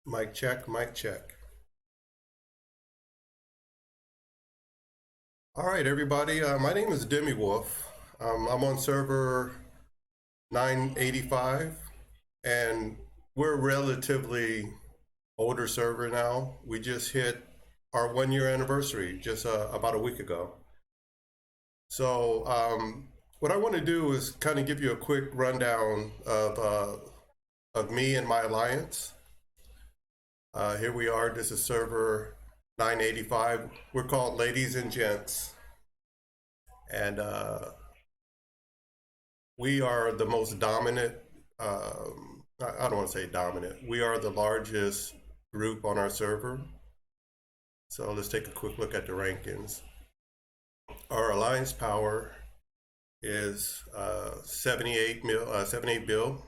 Mic check, mic check. All right, everybody. My name is Demi Wolf. I'm on server 985, and we're a relatively older server now. We just hit our 1 year anniversary just about a week ago. So, what I want to do is kind of give you a quick rundown of me and my alliance. Here we are. This is server 985. We're called Ladies and Gents. And we are the most dominant, I don't want to say dominant, we are the largest group on our server. So let's take a quick look at the rankings. Our alliance power is 78 bill.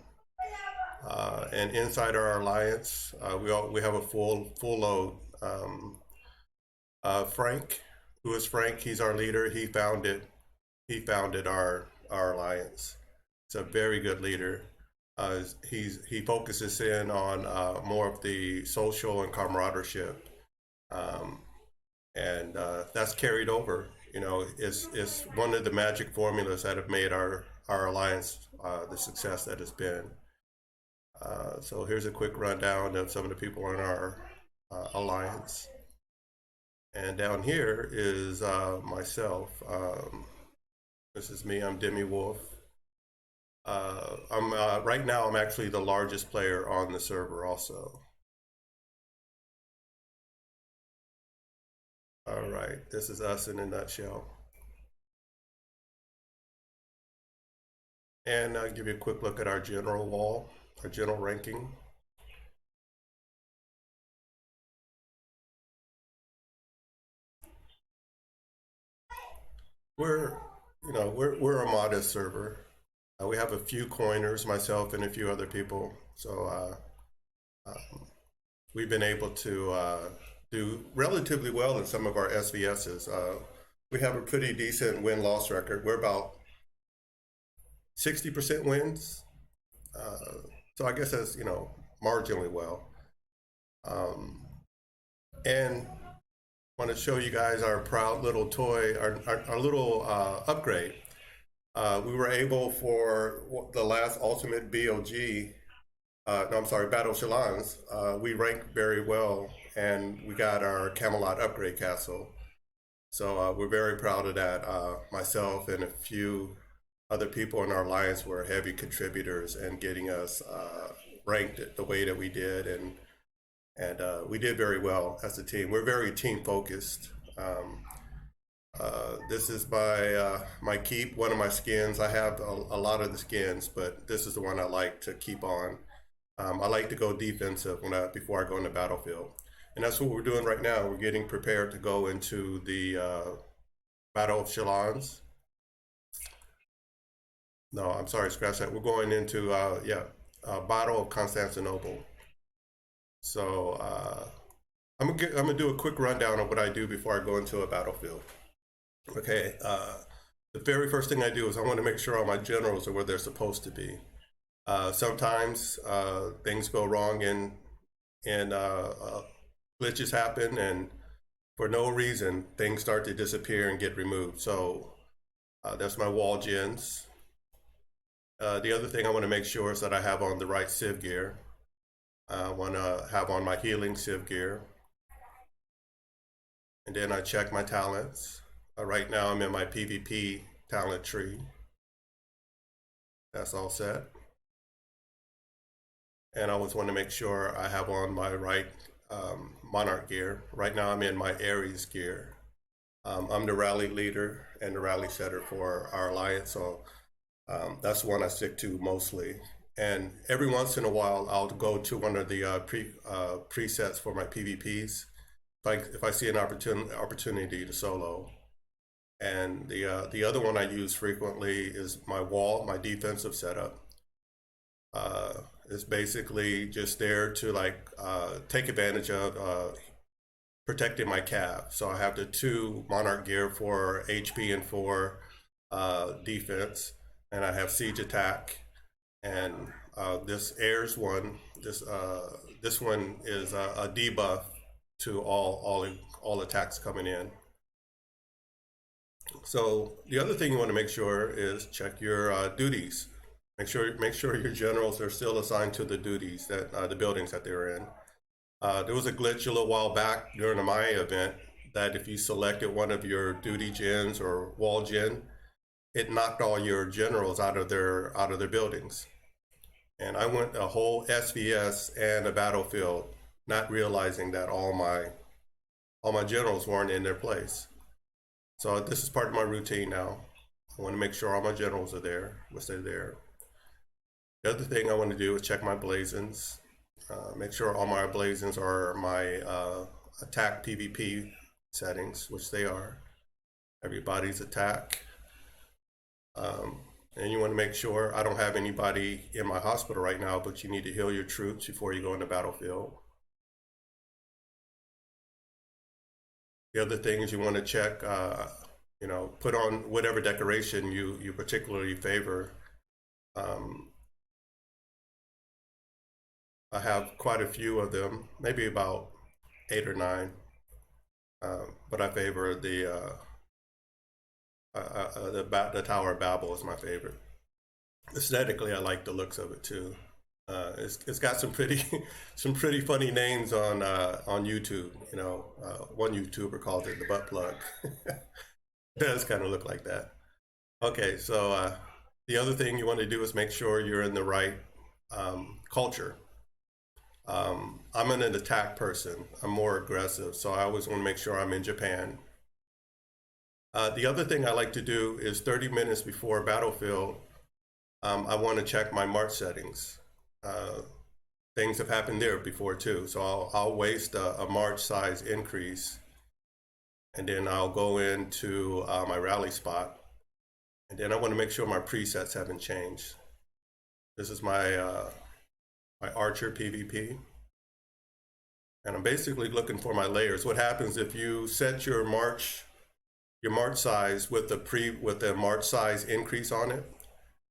And inside our alliance, we have a full load. Frank, who is Frank? He's our leader. He founded our alliance. He's a very good leader. He focuses in on more of the social and camaraderie, and that's carried over. You know, it's one of the magic formulas that have made our alliance the success that it's been. So here's a quick rundown of some of the people in our alliance. And down here is myself. This is me. I'm Demi Wolf. Right now I'm actually the largest player on the server also. All right, this is us in a nutshell. And I'll give you a quick look at our general wall, our general ranking. We're a modest server. We have a few coiners, myself and a few other people. So we've been able to do relatively well in some of our SVSs. We have a pretty decent win-loss record. We're about 60% wins. So I guess that's, marginally well. And want to show you guys our proud little toy, our little upgrade. We were able for the last Ultimate BOG, Battlefields, we ranked very well, and we got our Camelot upgrade castle. So we're very proud of that. Myself and a few other people in our alliance were heavy contributors in getting us ranked the way that we did, and we did very well as a team. We're very team focused. This is my keep, one of my skins. I have a lot of the skins, but this is the one I like to keep on. I like to go defensive before I go into Battlefield. And that's what we're doing right now. We're getting prepared to go into the Battle of Chalons. No, I'm sorry, scratch that. We're going into, Battle of Constantinople. So I'm gonna do a quick rundown of what I do before I go into a battlefield. Okay, the very first thing I do is I want to make sure all my generals are where they're supposed to be. Sometimes things go wrong and glitches happen, and for no reason things start to disappear and get removed. So that's my wall gens. The other thing I want to make sure is that I have on the right civ gear. I want to have on my healing civ gear. And then I check my talents. Right now I'm in my PvP talent tree. That's all set. And I always want to make sure I have on my right Monarch gear. Right now I'm in my Ares gear. I'm the rally leader and the rally setter for our alliance, so that's the one I stick to mostly. And every once in a while, I'll go to one of the presets for my PvPs if I see an opportunity to solo. And the other one I use frequently is my wall, my defensive setup. It's basically just there to take advantage of protecting my cav. So I have the 2 Monarch gear for HP and for defense, and I have siege attack. And This airs one. This one is a debuff to all attacks coming in. So the other thing you want to make sure is check your duties. Make sure your generals are still assigned to the duties that the buildings that they're in. There was a glitch a little while back during the Maya event that if you selected one of your duty gens or wall gen, it knocked all your generals out of their buildings. And I went a whole SvS and a battlefield, not realizing that all my generals weren't in their place. So this is part of my routine now. I want to make sure all my generals are there, which they're there. The other thing I want to do is check my blazons. Make sure all my blazons are my attack PvP settings, which they are. Everybody's attack. And you want to make sure, I don't have anybody in my hospital right now, but you need to heal your troops before you go in the battlefield. The other thing is you want to check, put on whatever decoration you particularly favor. I have quite a few of them, maybe about 8 or 9, but I favor the Tower of Babel is my favorite. Aesthetically, I like the looks of it too. It's got some pretty funny names on YouTube. One YouTuber calls it the butt plug. It does kind of look like that. Okay, so the other thing you want to do is make sure you're in the right culture. I'm an attack person. I'm more aggressive, so I always want to make sure I'm in Japan. The other thing I like to do is 30 minutes before Battlefield, I want to check my March settings. Things have happened there before too, so I'll waste a March size increase, and then I'll go into my rally spot, and then I want to make sure my presets haven't changed. This is my my Archer PvP, and I'm basically looking for my layers. What happens if you set your March size with the March size increase on it,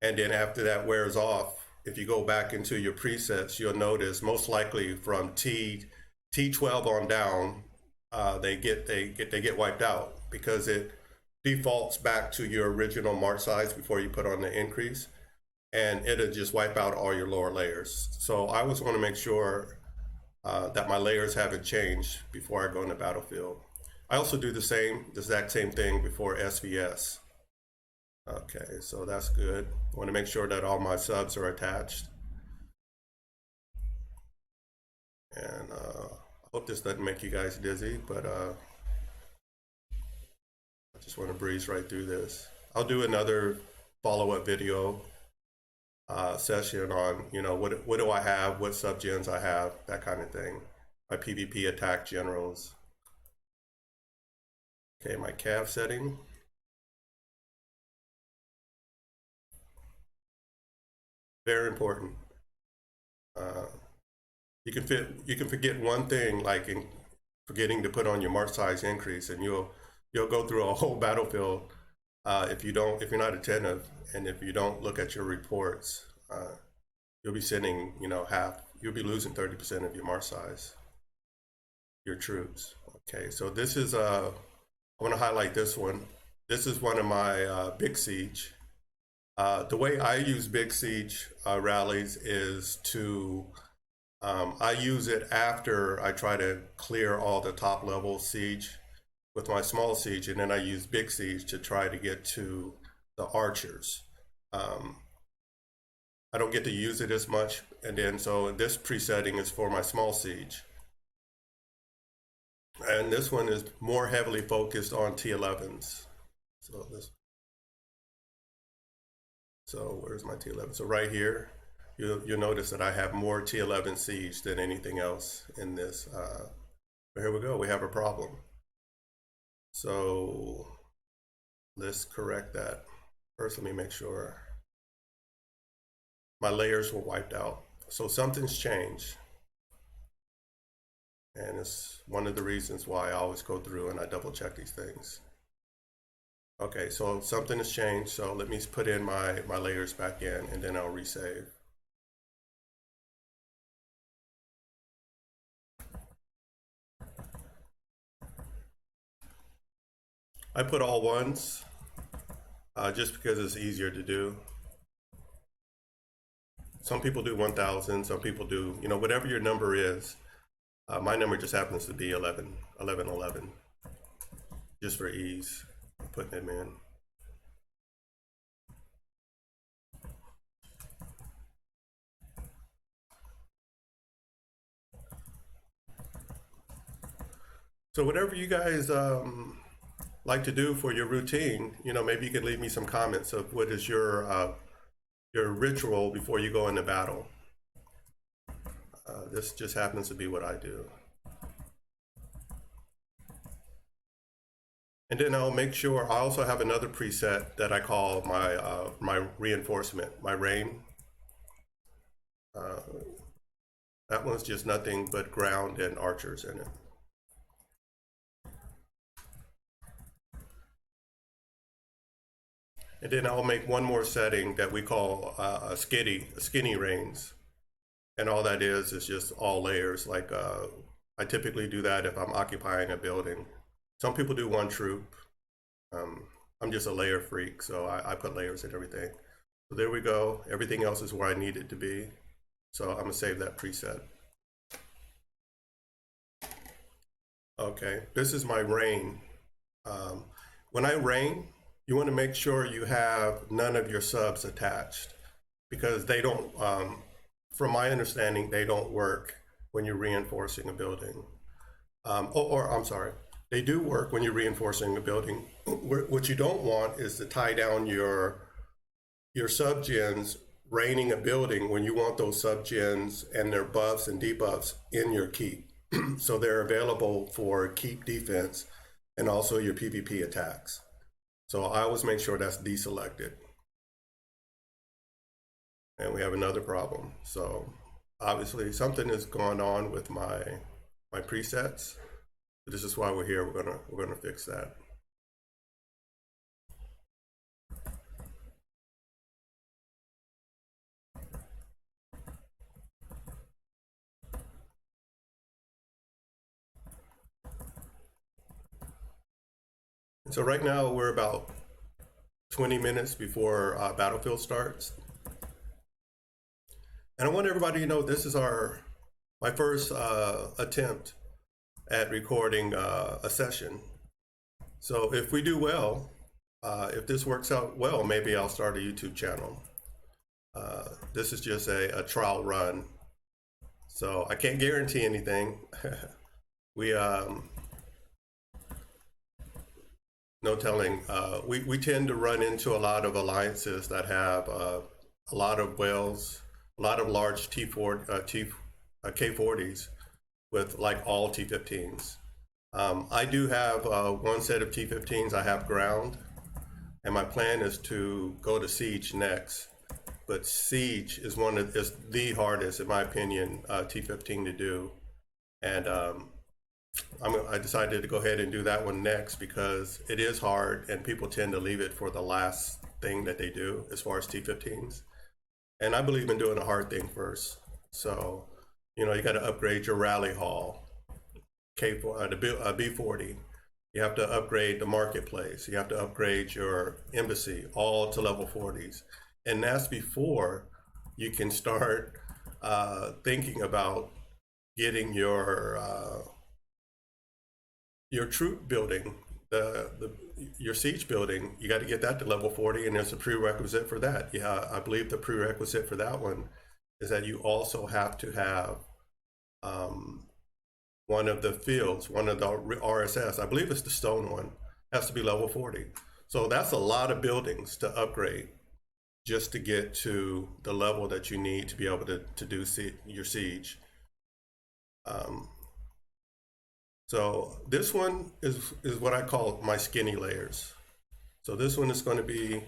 and then after that wears off, if you go back into your presets, you'll notice most likely from T12 on down, they get wiped out because it defaults back to your original March size before you put on the increase, and it'll just wipe out all your lower layers. So I always want to make sure that my layers haven't changed before I go into Battlefield. I also do the exact same thing before SvS. Okay, so that's good. I want to make sure that all my subs are attached. And I hope this doesn't make you guys dizzy, but I just want to breeze right through this. I'll do another follow-up video session on, what do I have, what subgens I have, that kind of thing. My PvP attack generals. Okay, my cav setting. Very important. You can forget one thing, like in forgetting to put on your March size increase, and you'll go through a whole battlefield if you're not attentive, and if you don't look at your reports. You'll be sending you'll be losing 30% of your March size, your troops. Okay, so this is I want to highlight this one. This is one of my big siege. The way I use big siege rallies is to I use it after I try to clear all the top level siege with my small siege, and then I use big siege to try to get to the archers. I don't get to use it as much, and then so this presetting is for my small siege. And this one is more heavily focused on T11s. So where's my T11? So right here, you'll notice that I have more T11 siege than anything else in this. But here we go, we have a problem. So let's correct that. First, let me make sure my layers were wiped out. So something's changed. And it's one of the reasons why I always go through and I double check these things. Okay, so something has changed. So let me put in my layers back in, and then I'll resave. I put all ones just because it's easier to do. Some people do 1,000, some people do, you know, whatever your number is. My number just happens to be 11, 11, 11, just for ease, putting them in. So whatever you guys like to do for your routine, you know, maybe you could leave me some comments of what is your ritual before you go into battle. This just happens to be what I do. And then I'll make sure, I also have another preset that I call my reinforcement, my rain. That one's just nothing but ground and archers in it. And then I'll make one more setting that we call skinny reigns. And all that is just all layers. Like I typically do that if I'm occupying a building. Some people do one troop. I'm just a layer freak, so I put layers in everything. So there we go. Everything else is where I need it to be. So I'm gonna save that preset. Okay, this is my rain. When I rain, you want to make sure you have none of your subs attached, because they don't, from my understanding, they don't work when you're reinforcing a building. Or I'm sorry, they do work when you're reinforcing a building. What you don't want is to tie down your subgens raining a building when you want those subgens and their buffs and debuffs in your keep. So they're available for keep defense and also your PvP attacks. So I always make sure that's deselected. And we have another problem. So obviously something is going on with my presets. This is why we're here. We're gonna fix that. So right now we're about 20 minutes before Battlefield starts. And I want everybody to know this is my first attempt at recording a session. So if we do well, if this works out well, maybe I'll start a YouTube channel. This is just a trial run. So I can't guarantee anything. No telling. We tend to run into a lot of alliances that have a lot of whales, a lot of large K40s with like all T15s. I do have one set of T15s. I have ground, and my plan is to go to Siege next. But Siege is is the hardest, in my opinion, T15 to do, and I decided to go ahead and do that one next because it is hard and people tend to leave it for the last thing that they do as far as T15s. And I believe in doing a hard thing first. So, you know, you got to upgrade your rally hall, B40. You have to upgrade the marketplace. You have to upgrade your embassy, all to level 40s. And that's before you can start thinking about getting your troop building, your siege building. You got to get that to level 40, and there's a prerequisite for that. Yeah, I believe the prerequisite for that one is that you also have to have one of the fields, one of the RSS, I believe it's the stone one, has to be level 40. So that's a lot of buildings to upgrade just to get to the level that you need to be able to do your siege. So this one is what I call my skinny layers. So this one is going to be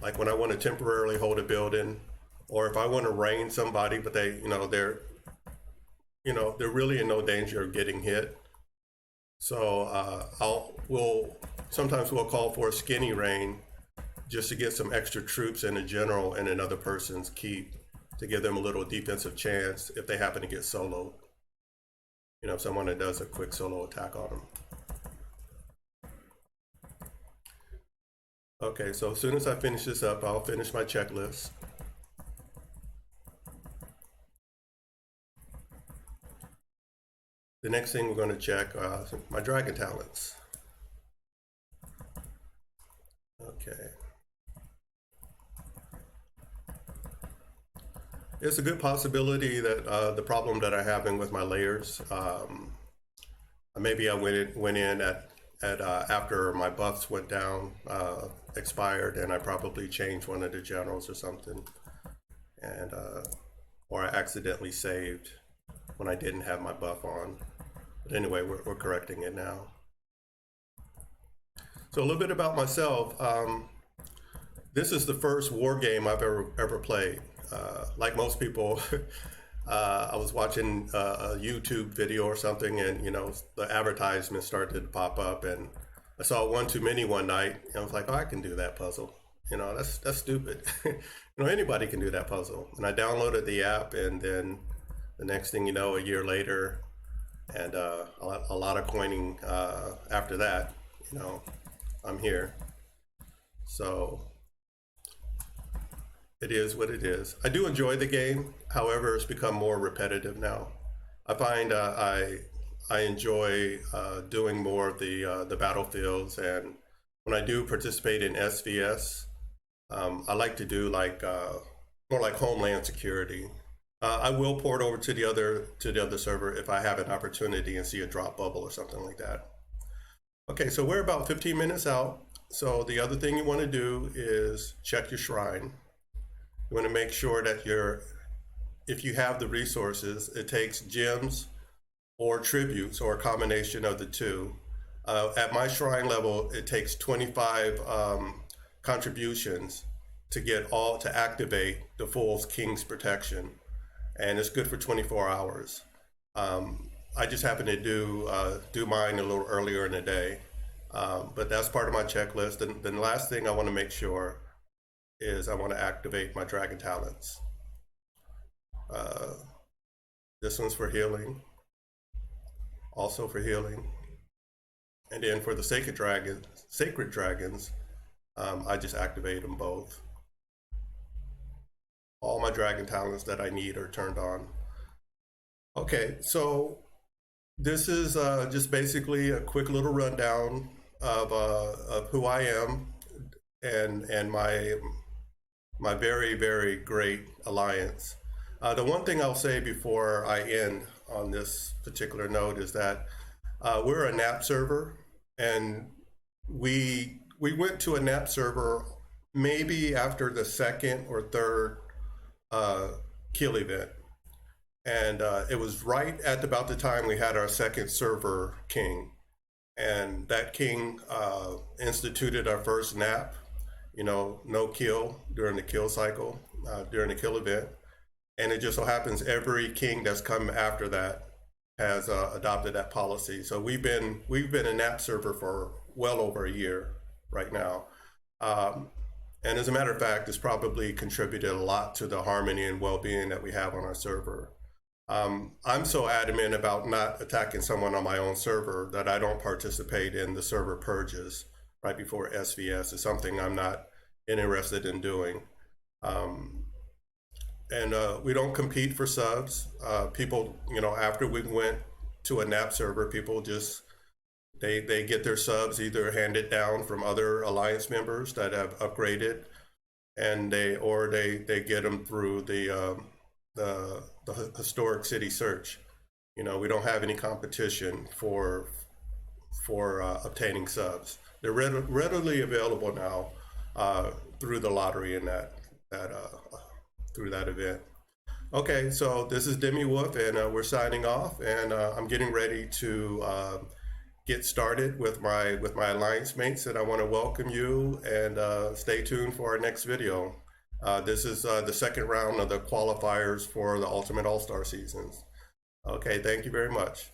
like when I want to temporarily hold a building, or if I want to rain somebody, but they're really in no danger of getting hit. So sometimes we'll call for a skinny rain just to get some extra troops and a general and another person's keep to give them a little defensive chance if they happen to get soloed. You know, if someone that does a quick solo attack on them. Okay, so as soon as I finish this up, I'll finish my checklist. The next thing we're going to check my dragon talents. Okay. It's a good possibility that the problem that I'm having with my layers, maybe I went in at after my buffs went down, expired, and I probably changed one of the generals or something, and or I accidentally saved when I didn't have my buff on. But anyway, we're correcting it now. So a little bit about myself. This is the first war game I've ever played. Like most people, I was watching a YouTube video or something, and the advertisements started to pop up, and I saw One Too Many one night, and I was like, oh, I can do that puzzle. That's stupid. Anybody can do that puzzle. And I downloaded the app, and then the next thing you know, a year later, and a lot of coining after that, I'm here. So it is what it is. I do enjoy the game. However, it's become more repetitive now. I find I enjoy doing more of the battlefields, and when I do participate in SvS, I like to do more like homeland security. I will port over to the other server if I have an opportunity and see a drop bubble or something like that. Okay, so we're about 15 minutes out. So the other thing you want to do is check your shrine. You want to make sure that if you have the resources, it takes gems or tributes or a combination of the two. At my shrine level, it takes 25 contributions to activate the full King's Protection, and it's good for 24 hours. I just happen to do mine a little earlier in the day, but that's part of my checklist. And the last thing I want to make sure is I want to activate my dragon talents. This one's for healing, also for healing, and then for the sacred dragons, I just activate them both. All my dragon talents that I need are turned on. Okay, so this is just basically a quick little rundown of who I am and my very, very great alliance. The one thing I'll say before I end on this particular note is that we're a NAP server, and we went to a NAP server maybe after the second or third kill event, and it was right at about the time we had our second server king, and that king instituted our first NAP, no kill during the kill cycle, during the kill event. And it just so happens every king that's come after that has adopted that policy. So we've been a NAP server for well over a year right now. And as a matter of fact, it's probably contributed a lot to the harmony and well-being that we have on our server. I'm so adamant about not attacking someone on my own server that I don't participate in the server purges right before SvS. It's something I'm not interested in doing. And we don't compete for subs. People, after we went to a NAP server, people just, they get their subs either handed down from other alliance members that have upgraded, and they get them through the historic city search. We don't have any competition for obtaining subs. They're readily available now through the lottery and through that event. Okay, so this is Demi Wolf, and we're signing off, and I'm getting ready to get started with my alliance mates, and I want to welcome you, and stay tuned for our next video. This is the second round of the qualifiers for the Ultimate All-Star seasons. Okay, thank you very much.